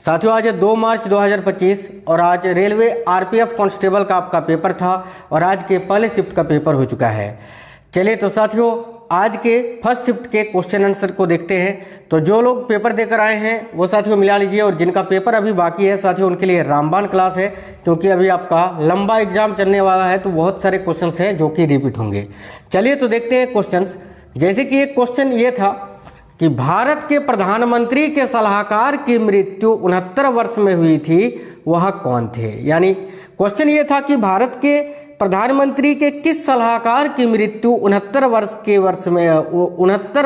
साथियों आज है 2 मार्च 2025 और आज रेलवे आरपीएफ कांस्टेबल का आपका पेपर था और आज के पहले शिफ्ट का पेपर हो चुका है। चलिए तो साथियों आज के फर्स्ट शिफ्ट के क्वेश्चन आंसर को देखते हैं। तो जो लोग पेपर देकर आए हैं वो साथियों मिला लीजिए, और जिनका पेपर अभी बाकी है साथियों उनके लिए रामबाण क्लास है, क्योंकि अभी आपका लंबा एग्जाम चलने वाला है तो बहुत सारे क्वेश्चंस हैं जो कि रिपीट होंगे। चलिए तो देखते हैं क्वेश्चंस। जैसे कि एक क्वेश्चन ये था कि भारत के प्रधानमंत्री के सलाहकार की मृत्यु 69 वर्ष में हुई थी, वह कौन थे। यानी क्वेश्चन ये था कि भारत के प्रधानमंत्री के किस सलाहकार की मृत्यु 69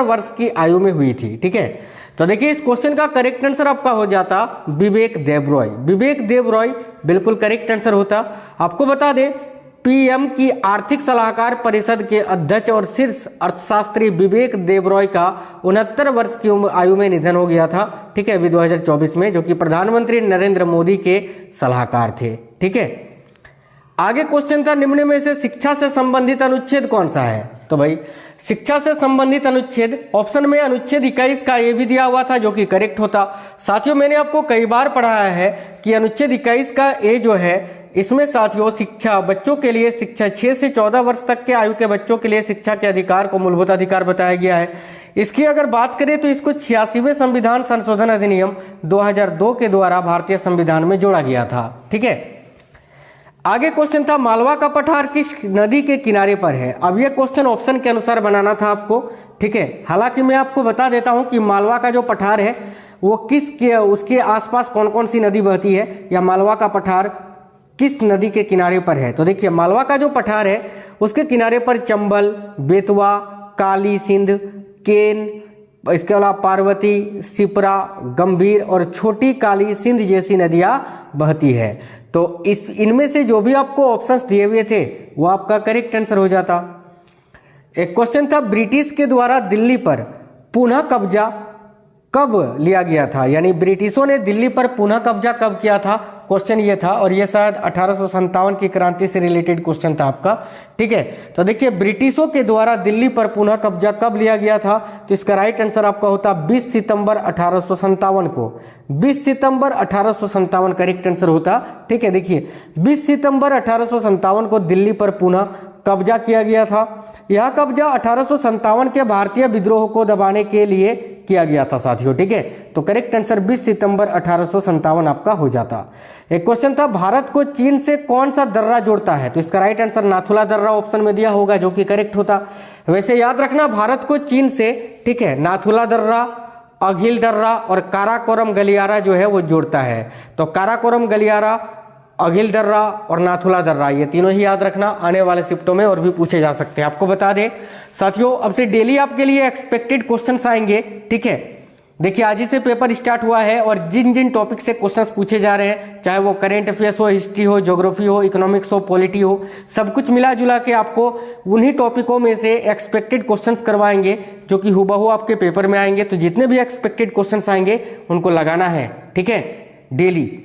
वर्ष की आयु में हुई थी। ठीक है, तो देखिए इस क्वेश्चन का करेक्ट आंसर आपका हो जाता विवेक देबरॉय। विवेक देबरॉय बिल्कुल करेक्ट आंसर होता। आपको बता दें पीएम की आर्थिक सलाहकार परिषद के अध्यक्ष और शीर्ष अर्थशास्त्री विवेक देबरॉय का 69 वर्ष की आयु में निधन हो गया था। ठीक है, अभी 2024 में, जो कि प्रधानमंत्री नरेंद्र मोदी के सलाहकार थे। ठीक है, आगे क्वेश्चन था निम्न में से शिक्षा से संबंधित अनुच्छेद कौन सा है। तो भाई शिक्षा से संबंधित अनुच्छेद ऑप्शन में अनुच्छेद 21 का ये भी दिया हुआ था, जो कि करेक्ट होता। साथियों मैंने आपको कई बार पढ़ाया है कि अनुच्छेद 21 का ए जो है इसमें साथियों शिक्षा बच्चों के लिए शिक्षा 6 से 14 वर्ष तक के आयु के बच्चों के लिए शिक्षा के अधिकार को मूलभूत अधिकार बताया गया है। इसकी अगर बात करें तो इसको 86वें संविधान संशोधन अधिनियम 2002 के द्वारा भारतीय संविधान में जोड़ा गया था। ठीक है, आगे क्वेश्चन था मालवा का पठार किस नदी के किनारे पर है। अब यह क्वेश्चन ऑप्शन के अनुसार बनाना था आपको। ठीक है, हालांकि मैं आपको बता देता हूं कि मालवा का जो पठार है वो उसके आसपास कौन कौन सी नदी बहती है, या मालवा का पठार किस नदी के किनारे पर है। तो देखिए मालवा का जो पठार है उसके किनारे पर चंबल, बेतवा, काली सिंध, केन, इसके अलावा पार्वती, सिपरा, गंभीर और छोटी काली सिंध जैसी नदियां बहती है। तो इनमें से जो भी आपको ऑप्शंस दिए हुए थे वो आपका करेक्ट आंसर हो जाता। एक क्वेश्चन था ब्रिटिश के द्वारा दिल्ली पर पुनः कब्जा कब लिया गया था। यानी ब्रिटिशों ने दिल्ली पर पुनः कब्जा कब किया था, क्वेश्चन ये था। और ये शायद 1857 की क्रांति से रिलेटेड क्वेश्चन था आपका। ठीक है, तो देखिए ब्रिटिशों के द्वारा दिल्ली पर पुनः कब्जा कब लिया गया था, तो इसका राइट आंसर आपका होता 20 सितंबर 1857 को। 20 सितंबर 1857 करेक्ट आंसर होता। ठीक है, देखिए 20 सितंबर 1857 को दिल्ली पर पुनः कब्जा किया गया था। यह कब्जा 1857 के भारतीय विद्रोह को दबाने के लिए किया गया था साथियों। ठीक है, तो करेक्ट आंसर 20 सितंबर 1857 आपका हो जाता। एक क्वेश्चन था भारत को चीन से कौन सा दर्रा जोड़ता है, तो इसका राइट आंसर नाथुला दर्रा ऑप्शन में दिया होगा, जो कि करेक्ट होता। वैसे याद रखना भारत को चीन से, ठीक है, नाथुला दर्रा, अघिल दर्रा और काराकोरम गलियारा जो है वो जोड़ता है। तो काराकोरम गलियारा, अघिल दर्रा और नाथुला दर्रा ये तीनों ही याद रखना, आने वाले शिफ्टों में और भी पूछे जा सकते हैं। आपको बता दें साथियों अब से डेली आपके लिए एक्सपेक्टेड क्वेश्चंस आएंगे। ठीक है, देखिए आज ही से पेपर स्टार्ट हुआ है और जिन जिन टॉपिक से क्वेश्चंस पूछे जा रहे हैं, चाहे वो करेंट अफेयर्स हो, हिस्ट्री हो, ज्योग्राफी हो, इकोनॉमिक्स हो, पॉलिटी हो, सब कुछ मिला जुला के आपको उन्हीं टॉपिकों में से एक्सपेक्टेड क्वेश्चंस करवाएंगे, जो कि हुबहू आपके पेपर में आएंगे। तो जितने भी एक्सपेक्टेड क्वेश्चंस आएंगे उनको लगाना है। ठीक है, डेली।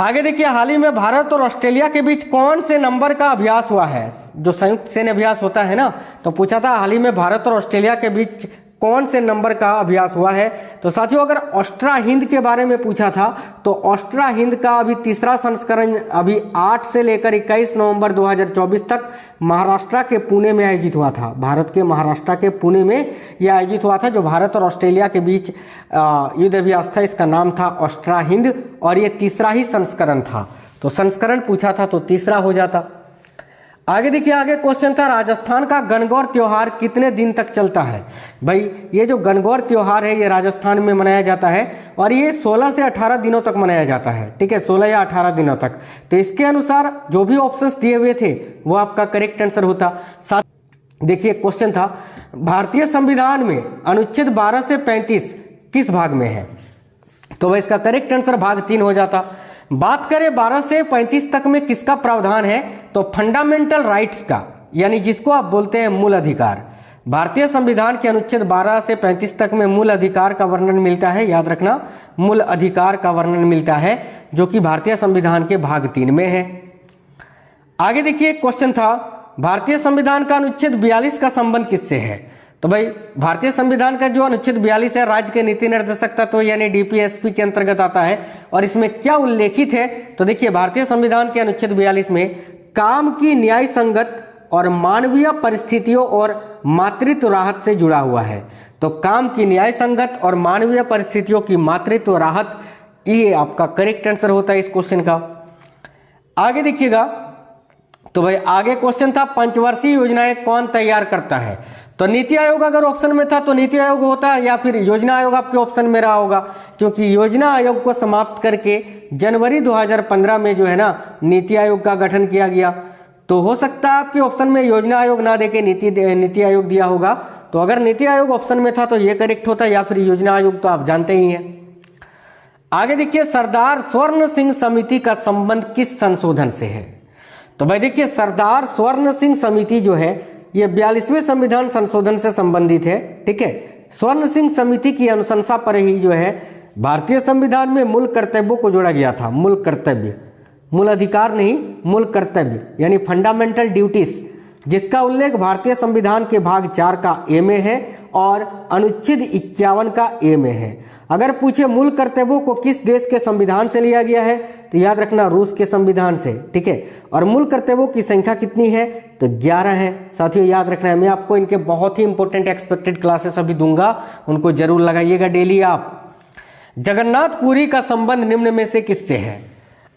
आगे देखिए हाल ही में भारत और ऑस्ट्रेलिया के बीच कौन से नंबर का अभ्यास हुआ है। जो संयुक्त सैन्य अभ्यास होता है ना, तो पूछा था हाल ही में भारत और ऑस्ट्रेलिया के बीच कौन से नंबर का अभ्यास हुआ है। तो साथियों अगर ऑस्ट्रा हिंद के बारे में पूछा था तो ऑस्ट्रा हिंद का अभी तीसरा संस्करण अभी 8 से लेकर 21 नवंबर 2024 तक महाराष्ट्र के पुणे में आयोजित हुआ था। भारत के महाराष्ट्र के पुणे में यह आयोजित हुआ था, जो भारत और ऑस्ट्रेलिया के बीच युद्ध अभ्यास था। इसका नाम था ऑस्ट्रा हिंद और ये तीसरा ही संस्करण था। तो संस्करण पूछा था तो तीसरा हो जाता। आगे देखिए आगे क्वेश्चन था राजस्थान का गणगौर त्योहार कितने दिन तक चलता है। भाई ये जो गणगौर त्योहार है ये राजस्थान में मनाया जाता है और ये 16 से 18 दिनों तक मनाया जाता है। ठीक है, 16 या 18 दिनों तक। तो इसके अनुसार जो भी ऑप्शंस दिए हुए थे वो आपका करेक्ट आंसर होता। साथ देखिए क्वेश्चन था भारतीय संविधान में अनुच्छेद 12 से 35 किस भाग में है, तो वह इसका करेक्ट आंसर भाग 3 हो जाता। बात करें 12 से 35 तक में किसका प्रावधान है, तो फंडामेंटल राइट्स का, यानी जिसको आप बोलते हैं मूल अधिकार। भारतीय संविधान के अनुच्छेद 12 से 35 तक में मूल अधिकार का वर्णन मिलता है। याद रखना मूल अधिकार का वर्णन मिलता है, जो कि भारतीय संविधान के भाग 3 में है। आगे देखिए क्वेश्चन था भारतीय संविधान का अनुच्छेद 42 का संबंध किससे है। तो भाई भारतीय संविधान का जो अनुच्छेद 42 है राज्य के नीति निर्देशक तत्व यानी डीपीएसपी के अंतर्गत आता है। और इसमें क्या उल्लेखित है, तो देखिए भारतीय संविधान के अनुच्छेद 42 में काम की न्याय संगत और मानवीय परिस्थितियों और मातृत्व राहत से जुड़ा हुआ है। तो काम की न्याय संगत और मानवीय परिस्थितियों की मातृत्व राहत, ये आपका करेक्ट आंसर होता है इस क्वेश्चन का। आगे देखिएगा, तो भाई आगे क्वेश्चन था पंचवर्षीय योजनाएं कौन तैयार करता है। तो नीति आयोग अगर ऑप्शन में था तो नीति आयोग होता है, या फिर योजना आयोग आपके ऑप्शन में रहा होगा, क्योंकि योजना आयोग को समाप्त करके जनवरी 2015 में जो है ना नीति आयोग का गठन किया गया। तो हो सकता है आपके ऑप्शन में योजना आयोग ना देके नीति आयोग दिया होगा। तो अगर नीति आयोग ऑप्शन में था तो ये करेक्ट होता, या फिर योजना आयोग तो आप जानते ही हैं। आगे देखिए, सरदार स्वर्ण सिंह समिति का संबंध किस संशोधन से है। तो भाई देखिए, सरदार स्वर्ण सिंह समिति जो है ये 42वें संविधान संशोधन से संबंधित है। ठीक है, स्वर्ण सिंह समिति की अनुशंसा पर ही जो है भारतीय संविधान में मूल कर्तव्यों को जोड़ा गया था। मूल कर्तव्य, मूल अधिकार नहीं, मूल कर्तव्य यानी फंडामेंटल ड्यूटीज, जिसका उल्लेख भारतीय संविधान के भाग 4 का ए में है और अनुच्छेद 51 का ए में है। अगर पूछे मूल कर्तव्यों को किस देश के संविधान से लिया गया है, तो याद रखना रूस के संविधान से। ठीक है, और मूल कर्तव्यों की संख्या कितनी है, तो 11 है। साथियों याद रखना है, मैं आपको इनके बहुत ही इंपॉर्टेंट एक्सपेक्टेड क्लासेस अभी दूंगा, उनको जरूर लगाइएगा डेली आप। जगन्नाथपुरी का संबंध निम्न में से किससे है।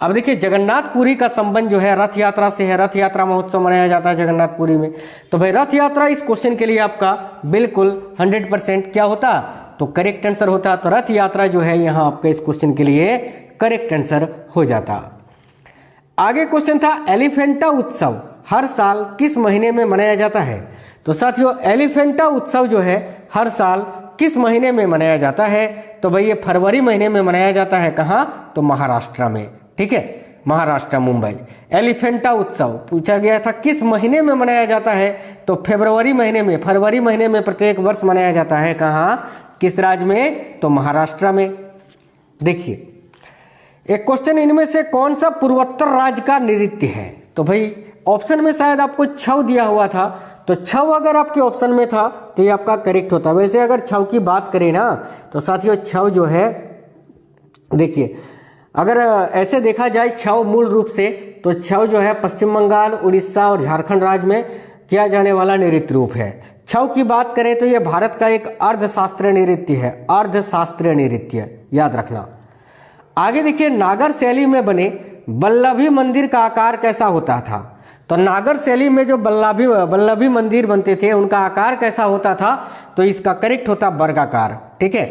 अब देखिए, जगन्नाथपुरी का संबंध जो है रथ यात्रा से है। रथ यात्रा महोत्सव मनाया जाता है जगन्नाथपुरी में। तो भाई रथ यात्रा इस क्वेश्चन के लिए आपका बिल्कुल 100% क्या होता, तो करेक्ट आंसर होता। तो रथ यात्रा जो है यहाँ आपका इस क्वेश्चन के लिए करेक्ट आंसर हो जाता। आगे क्वेश्चन था एलिफेंटा उत्सव हर साल किस महीने में मनाया जाता है। तो साथियों एलिफेंटा उत्सव जो है हर साल किस महीने में मनाया जाता है, तो भाई ये फरवरी महीने में मनाया जाता है। कहाँ, तो महाराष्ट्र में। ठीक है, महाराष्ट्र मुंबई। एलिफेंटा उत्सव पूछा गया था किस महीने में मनाया जाता है, तो फरवरी महीने में प्रत्येक वर्ष मनाया जाता है। कहाँ, किस राज्य में, तो महाराष्ट्र में। देखिए एक क्वेश्चन, इनमें से कौन सा पूर्वोत्तर राज्य का नृत्य है। तो भाई ऑप्शन में शायद आपको छऊ दिया हुआ था, तो छऊ अगर आपके ऑप्शन में था तो ये आपका करेक्ट होता। वैसे अगर छऊ की बात करें ना, तो साथियों छऊ जो है, देखिए अगर ऐसे देखा जाए छऊ मूल रूप से, तो छऊ जो है पश्चिम बंगाल, उड़ीसा और झारखंड राज्य में किया जाने वाला नृत्य रूप है। छऊ की बात करें तो ये भारत का एक अर्धशास्त्रीय नृत्य है। अर्धशास्त्रीय नृत्य याद रखना। आगे देखिए, नागर शैली में बने वल्लभी मंदिर का आकार कैसा होता था। तो नागर शैली में जो वल्लभी मंदिर बनते थे उनका आकार कैसा होता था, तो इसका करेक्ट होता वर्गाकार। ठीक है,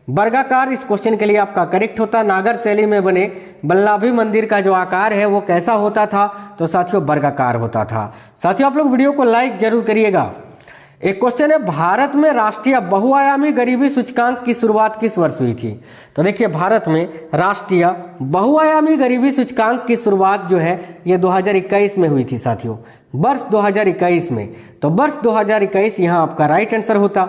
वर्गाकार इस क्वेश्चन के लिए आपका करेक्ट होता। नागर शैली में बने वल्लभी मंदिर का जो आकार है वो कैसा होता था, तो साथियों वर्गाकार होता था। साथियों आप लोग वीडियो को लाइक जरूर करिएगा। एक क्वेश्चन है, भारत में राष्ट्रीय बहुआयामी गरीबी सूचकांक की शुरुआत किस वर्ष हुई थी। तो देखिए भारत में राष्ट्रीय बहुआयामी गरीबी सूचकांक की शुरुआत जो है ये 2021 में हुई थी साथियों, वर्ष 2021 में। तो वर्ष 2021 यहाँ आपका राइट आंसर होता।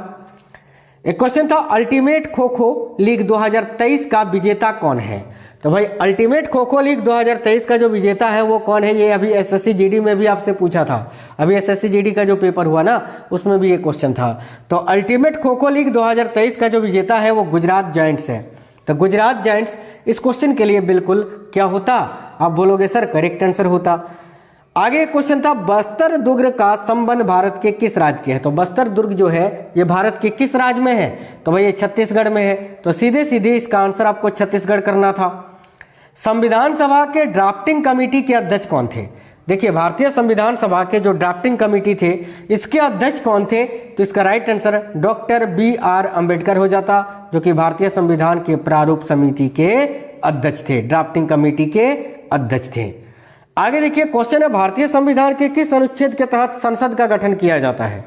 एक क्वेश्चन था, अल्टीमेट खो खो लीग 2023 का विजेता कौन है। तो भाई अल्टीमेट खो खो लीग 2023 का जो विजेता है वो कौन है, ये अभी एसएससी जीडी में भी आपसे पूछा था। अभी एसएससी जीडी का जो पेपर हुआ ना उसमें भी ये क्वेश्चन था। तो अल्टीमेट खो खो लीग 2023 का जो विजेता है वो गुजरात जायंट्स है। तो गुजरात जायंट्स इस क्वेश्चन के लिए बिल्कुल क्या होता, आप बोलोगे सर करेक्ट आंसर होता। आगे क्वेश्चन था, बस्तर दुर्ग का संबंध भारत के किस राज्य के है। तो बस्तर दुर्ग जो है ये भारत के किस राज्य में है, तो भाई ये छत्तीसगढ़ में है। तो सीधे सीधे इसका आंसर आपको छत्तीसगढ़ करना था। संविधान सभा के ड्राफ्टिंग कमेटी के अध्यक्ष कौन थे। देखिए भारतीय संविधान सभा के जो ड्राफ्टिंग कमेटी थे इसके अध्यक्ष कौन थे, तो इसका right answer doctor BR Ambedkar हो जाता, जो कि भारतीय संविधान के प्रारूप समिति के अध्यक्ष थे, ड्राफ्टिंग कमेटी के अध्यक्ष थे। आगे देखिए क्वेश्चन है, भारतीय संविधान के किस अनुच्छेद के तहत संसद का गठन किया जाता है।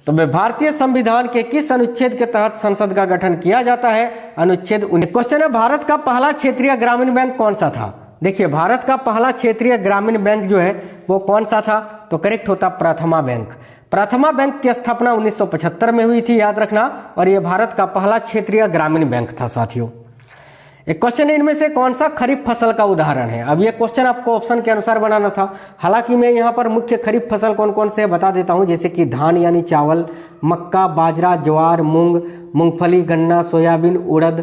तो भारतीय संविधान के किस अनुच्छेद के तहत संसद का गठन किया जाता है, अनुच्छेद 19। क्वेश्चन है, भारत का पहला क्षेत्रीय ग्रामीण बैंक कौन सा था। देखिए भारत का पहला क्षेत्रीय ग्रामीण बैंक जो है वो कौन सा था, तो करेक्ट होता प्रथमा बैंक। प्रथमा बैंक की स्थापना 1975 में हुई थी, याद रखना, और यह भारत का पहला क्षेत्रीय ग्रामीण बैंक था साथियों। एक क्वेश्चन है, इनमें से कौन सा खरीफ फसल का उदाहरण है। अब ये क्वेश्चन आपको ऑप्शन के अनुसार बनाना था, हालांकि मैं यहाँ पर मुख्य खरीफ फसल कौन कौन से बता देता हूँ, जैसे कि धान यानी चावल, मक्का, बाजरा, ज्वार, मूंग, मूंगफली, गन्ना, सोयाबीन, उड़द,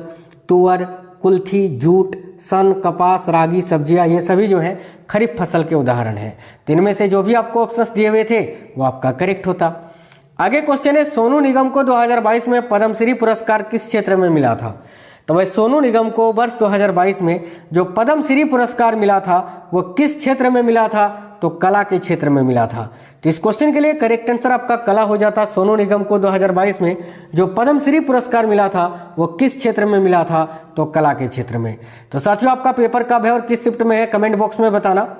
तुअर, कुल्थी, जूट, सन, कपास, रागी, सब्जियां, ये सभी जो है खरीफ फसल के उदाहरण हैं। तो इनमें से जो भी आपको ऑप्शंस दिए हुए थे वो आपका करेक्ट होता। आगे क्वेश्चन है, सोनू निगम को 2022 में पद्मश्री पुरस्कार किस क्षेत्र में मिला था। तो भाई सोनू निगम को वर्ष 2022 में जो पद्मश्री पुरस्कार मिला था वो किस क्षेत्र में मिला था, तो कला के क्षेत्र में मिला था। तो इस क्वेश्चन के लिए करेक्ट आंसर आपका कला हो जाता। सोनू निगम को 2022 में जो पद्मश्री पुरस्कार मिला था वो किस क्षेत्र में मिला था, तो कला के क्षेत्र में। तो साथियों आपका पेपर कब है और किस शिफ्ट में है, कमेंट बॉक्स में बताना।